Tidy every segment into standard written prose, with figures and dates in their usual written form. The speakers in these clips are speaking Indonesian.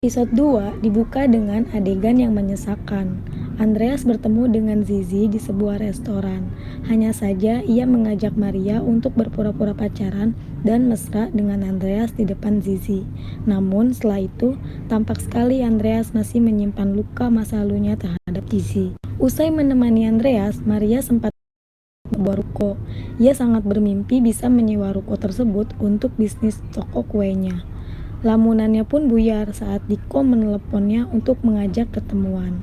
Episode 2 dibuka dengan adegan yang menyesakan. Andreas bertemu dengan Zizi di sebuah restoran. Hanya saja ia mengajak Maria untuk berpura-pura pacaran dan mesra dengan Andreas di depan Zizi. Namun setelah itu, tampak sekali Andreas masih menyimpan luka masa lalunya terhadap Zizi. Usai menemani Andreas, Maria sempat membawa ruko. Ia sangat bermimpi bisa menyewa ruko tersebut untuk bisnis toko kuenya. Lamunannya pun buyar saat Diko meneleponnya untuk mengajak ketemuan.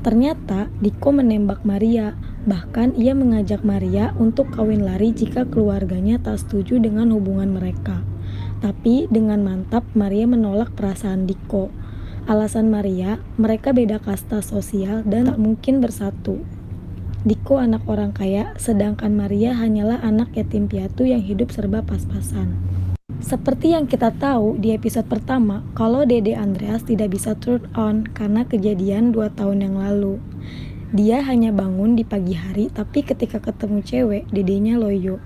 Ternyata Diko menembak Maria, bahkan ia mengajak Maria untuk kawin lari jika keluarganya tak setuju dengan hubungan mereka. Tapi dengan mantap Maria menolak perasaan Diko. Alasan Maria, mereka beda kasta sosial dan tak mungkin bersatu. Diko anak orang kaya, sedangkan Maria hanyalah anak yatim piatu yang hidup serba pas-pasan. Seperti yang kita tahu di episode pertama, kalau Dede Andreas tidak bisa turn on karena kejadian 2 tahun yang lalu. Dia hanya bangun di pagi hari, tapi ketika ketemu cewek, dedenya loyo.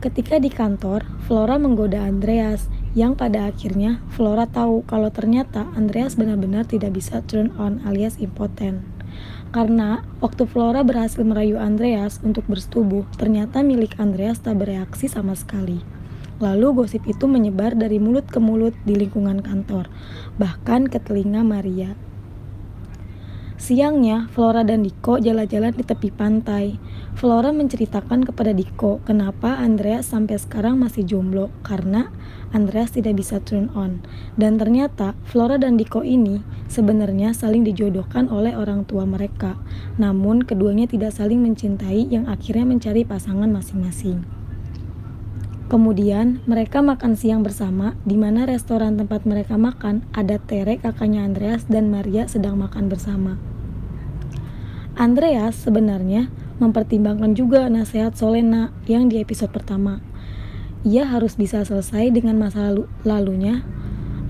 Ketika di kantor, Flora menggoda Andreas, yang pada akhirnya Flora tahu kalau ternyata Andreas benar-benar tidak bisa turn on alias impoten. Karena waktu Flora berhasil merayu Andreas untuk bersetubuh, ternyata milik Andreas tak bereaksi sama sekali. Lalu gosip itu menyebar dari mulut ke mulut di lingkungan kantor, bahkan ke telinga Maria. Siangnya, Flora dan Diko jalan-jalan di tepi pantai. Flora menceritakan kepada Diko kenapa Andreas sampai sekarang masih jomblo, karena Andreas tidak bisa turn on. Dan ternyata Flora dan Diko ini sebenarnya saling dijodohkan oleh orang tua mereka. Namun keduanya tidak saling mencintai yang akhirnya mencari pasangan masing-masing. Kemudian mereka makan siang bersama, di mana restoran tempat mereka makan ada Tere, kakaknya Andreas, dan Maria sedang makan bersama. Andreas sebenarnya mempertimbangkan juga nasihat Solena yang di episode pertama. Ia harus bisa selesai dengan masa lalunya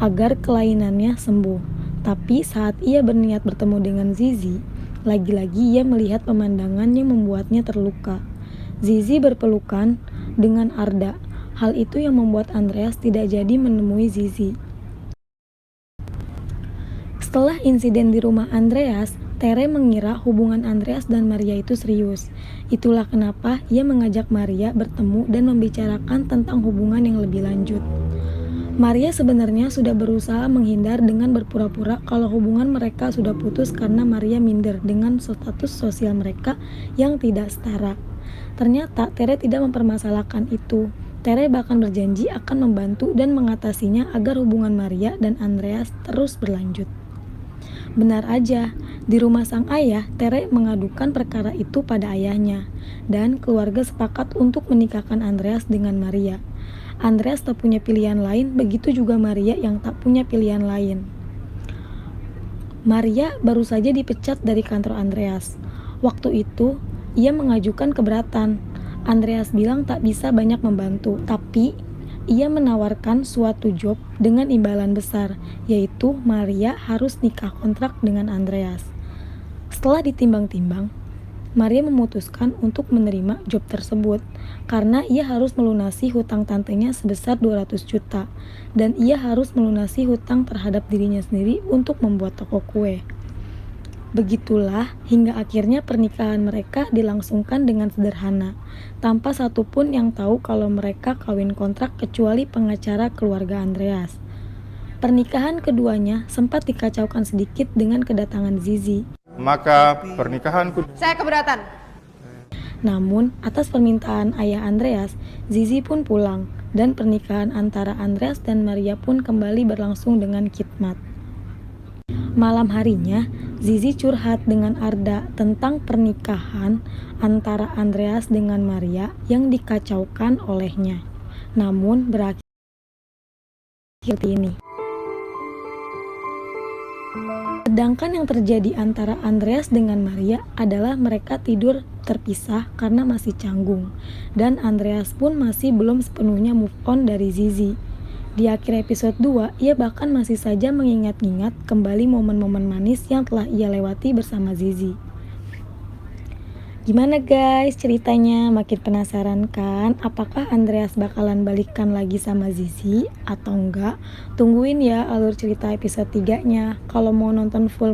agar kelainannya sembuh. Tapi saat ia berniat bertemu dengan Zizi, lagi-lagi ia melihat pemandangan yang membuatnya terluka. Zizi berpelukan dengan Arda. Hal itu yang membuat Andreas tidak jadi menemui Zizi. Setelah insiden di rumah Andreas, Tere mengira hubungan Andreas dan Maria itu serius. Itulah kenapa ia mengajak Maria bertemu dan membicarakan tentang hubungan yang lebih lanjut. Maria sebenarnya sudah berusaha menghindar dengan berpura-pura kalau hubungan mereka sudah putus karena Maria minder dengan status sosial mereka yang tidak setara. Ternyata Tere tidak mempermasalahkan itu. Tere bahkan berjanji akan membantu dan mengatasinya agar hubungan Maria dan Andreas terus berlanjut. Benar aja, di rumah sang ayah, Tere mengadukan perkara itu pada ayahnya, dan keluarga sepakat untuk menikahkan Andreas dengan Maria. Andreas tak punya pilihan lain, begitu juga Maria yang tak punya pilihan lain. Maria baru saja dipecat dari kantor Andreas. Waktu itu, ia mengajukan keberatan. Andreas bilang tak bisa banyak membantu, tapi ia menawarkan suatu job dengan imbalan besar, yaitu Maria harus nikah kontrak dengan Andreas. Setelah ditimbang-timbang, Maria memutuskan untuk menerima job tersebut karena ia harus melunasi hutang tantenya sebesar 200 juta dan ia harus melunasi hutang terhadap dirinya sendiri untuk membuat toko kue. Begitulah hingga akhirnya pernikahan mereka dilangsungkan dengan sederhana, tanpa satupun yang tahu kalau mereka kawin kontrak kecuali pengacara keluarga Andreas. Pernikahan keduanya sempat dikacaukan sedikit dengan kedatangan Zizi. Maka pernikahanku... Saya keberatan. Namun, atas permintaan ayah Andreas, Zizi pun pulang, dan pernikahan antara Andreas dan Maria pun kembali berlangsung dengan khidmat. Malam harinya, Zizi curhat dengan Arda tentang pernikahan antara Andreas dengan Maria yang dikacaukan olehnya. Namun berakhir seperti ini. Sedangkan yang terjadi antara Andreas dengan Maria adalah mereka tidur terpisah karena masih canggung, dan Andreas pun masih belum sepenuhnya move on dari Zizi. Di akhir episode 2, ia bahkan masih saja mengingat-ingat kembali momen-momen manis yang telah ia lewati bersama Zizi. Gimana guys ceritanya? Makin penasaran kan? Apakah Andreas bakalan balikan lagi sama Zizi atau enggak? Tungguin ya alur cerita episode 3-nya. Kalau mau nonton full